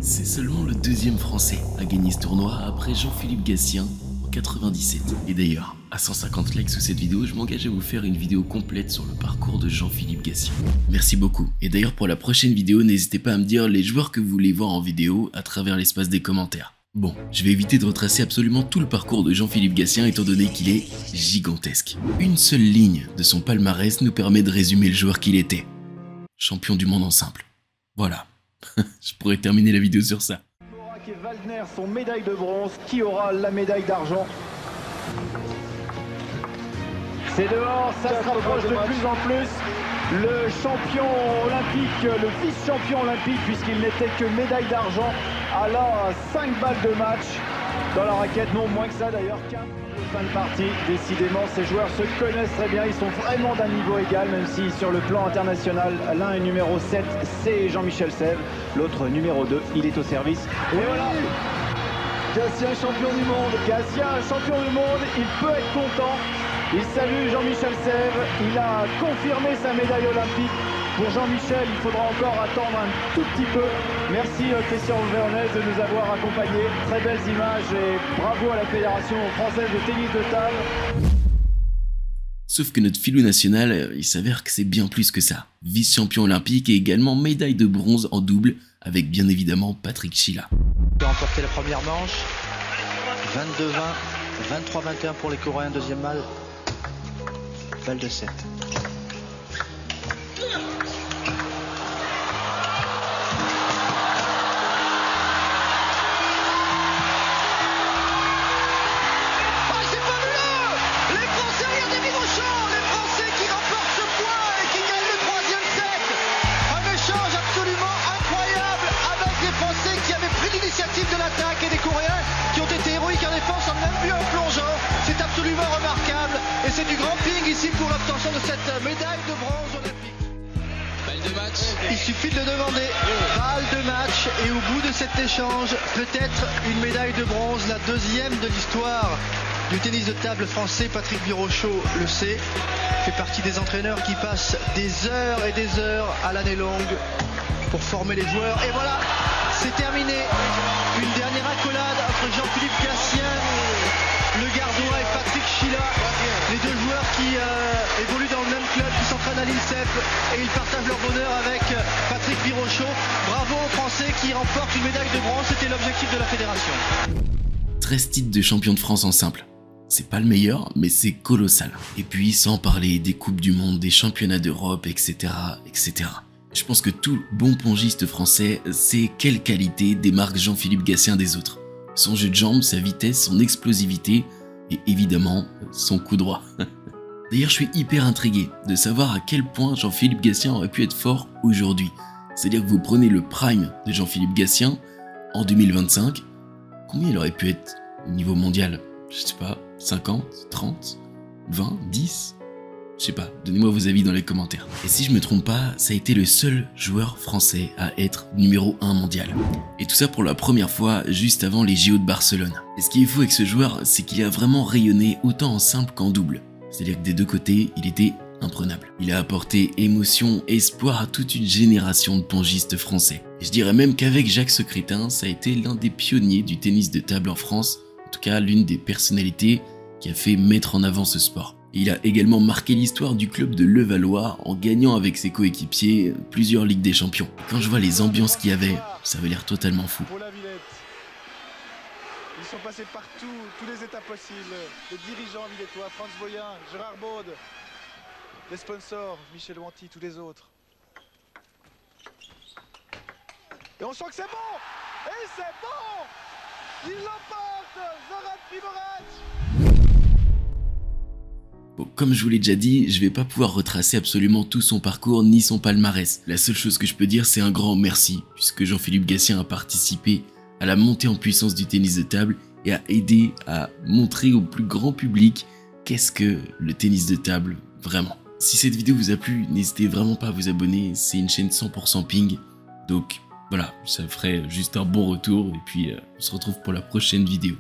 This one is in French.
C'est seulement le deuxième Français à gagner ce tournoi après Jean-Philippe Gatien en 97. Et d'ailleurs, à 150 likes sous cette vidéo, je m'engage à vous faire une vidéo complète sur le parcours de Jean-Philippe Gatien. Merci beaucoup. Et d'ailleurs, pour la prochaine vidéo, n'hésitez pas à me dire les joueurs que vous voulez voir en vidéo à travers l'espace des commentaires. Bon, je vais éviter de retracer absolument tout le parcours de Jean-Philippe Gatien étant donné qu'il est gigantesque. Une seule ligne de son palmarès nous permet de résumer le joueur qu'il était. Champion du monde en simple. Voilà. Je pourrais terminer la vidéo sur ça. Morak et Waldner sont médaille de bronze. Qui aura la médaille d'argent? C'est dehors, ça se rapproche de plus en plus. Le champion olympique, le vice-champion olympique, puisqu'il n'était que médaille d'argent, a là 5 balles de match dans la raquette, non moins que ça d'ailleurs. 15 de fin de partie, décidément ces joueurs se connaissent très bien, ils sont vraiment d'un niveau égal, même si sur le plan international, l'un est numéro 7, c'est Jean-Michel Sèvres, l'autre numéro 2, il est au service. Et voilà, Gatien champion du monde, Gatien champion du monde, il peut être content. Il salue Jean-Michel Sèvres, il a confirmé sa médaille olympique. Pour Jean-Michel, il faudra encore attendre un tout petit peu. Merci Christian Vernez de nous avoir accompagnés. Très belles images et bravo à la Fédération française de tennis de table. Sauf que notre filou national, il s'avère que c'est bien plus que ça. Vice-champion olympique et également médaille de bronze en double avec bien évidemment Patrick Chila. Il a remporté la première manche, 22-20, 23-21 pour les Coréens, deuxième balle. Balle de 7. De l'attaque et des Coréens qui ont été héroïques en défense, on a même vu un plongeon. C'est absolument remarquable et c'est du grand ping ici pour l'obtention de cette médaille de bronze olympique. Balle de match. Il suffit de le demander. Balle de match et au bout de cet échange, peut-être une médaille de bronze, la deuxième de l'histoire du tennis de table français. Patrick Birochot le sait, fait partie des entraîneurs qui passent des heures et des heures à l'année longue pour former les joueurs. Et voilà, c'est terminé. Une dernière accolade entre Jean-Philippe Gatien, le Gardois, et Patrick Chila. Les deux joueurs qui évoluent dans le même club, qui s'entraînent à l'INSEP et ils partagent leur bonheur avec Patrick Birochot. Bravo aux Français qui remportent une médaille de bronze, c'était l'objectif de la fédération. 13 titres de champion de France en simple. C'est pas le meilleur, mais c'est colossal. Et puis sans parler des coupes du monde, des championnats d'Europe, etc., etc. Je pense que tout bon pongiste français sait quelle qualité démarque Jean-Philippe Gatien des autres. Son jeu de jambes, sa vitesse, son explosivité et évidemment son coup droit. D'ailleurs, je suis hyper intrigué de savoir à quel point Jean-Philippe Gatien aurait pu être fort aujourd'hui. C'est-à-dire que vous prenez le prime de Jean-Philippe Gatien en 2025, combien il aurait pu être au niveau mondial? Je sais pas, 50, 30, 20, 10? Je sais pas, donnez-moi vos avis dans les commentaires. Et si je me trompe pas, ça a été le seul joueur français à être numéro 1 mondial. Et tout ça pour la première fois, juste avant les JO de Barcelone. Et ce qui est fou avec ce joueur, c'est qu'il a vraiment rayonné autant en simple qu'en double. C'est-à-dire que des deux côtés, il était imprenable. Il a apporté émotion, espoir à toute une génération de pongistes français. Et je dirais même qu'avec Jacques Secrétin, ça a été l'un des pionniers du tennis de table en France, en tout cas l'une des personnalités qui a fait mettre en avant ce sport. Il a également marqué l'histoire du club de Levallois en gagnant avec ses coéquipiers plusieurs Ligues des Champions. Quand je vois les ambiances qu'il y avait, ça avait l'air totalement fou. Ils sont passés partout, tous les états possibles. Les dirigeants villetois, Franz Boyen, Gérard Baude, les sponsors, Michel Wanty, tous les autres. Et on sent que c'est bon. Et c'est bon. Il l'emporte, Zoran Primorac. Bon, comme je vous l'ai déjà dit, je vais pas pouvoir retracer absolument tout son parcours ni son palmarès. La seule chose que je peux dire, c'est un grand merci, puisque Jean-Philippe Gatien a participé à la montée en puissance du tennis de table et a aidé à montrer au plus grand public qu'est-ce que le tennis de table vraiment. Si cette vidéo vous a plu, n'hésitez vraiment pas à vous abonner, c'est une chaîne 100% ping, donc voilà, ça ferait juste un bon retour et puis on se retrouve pour la prochaine vidéo.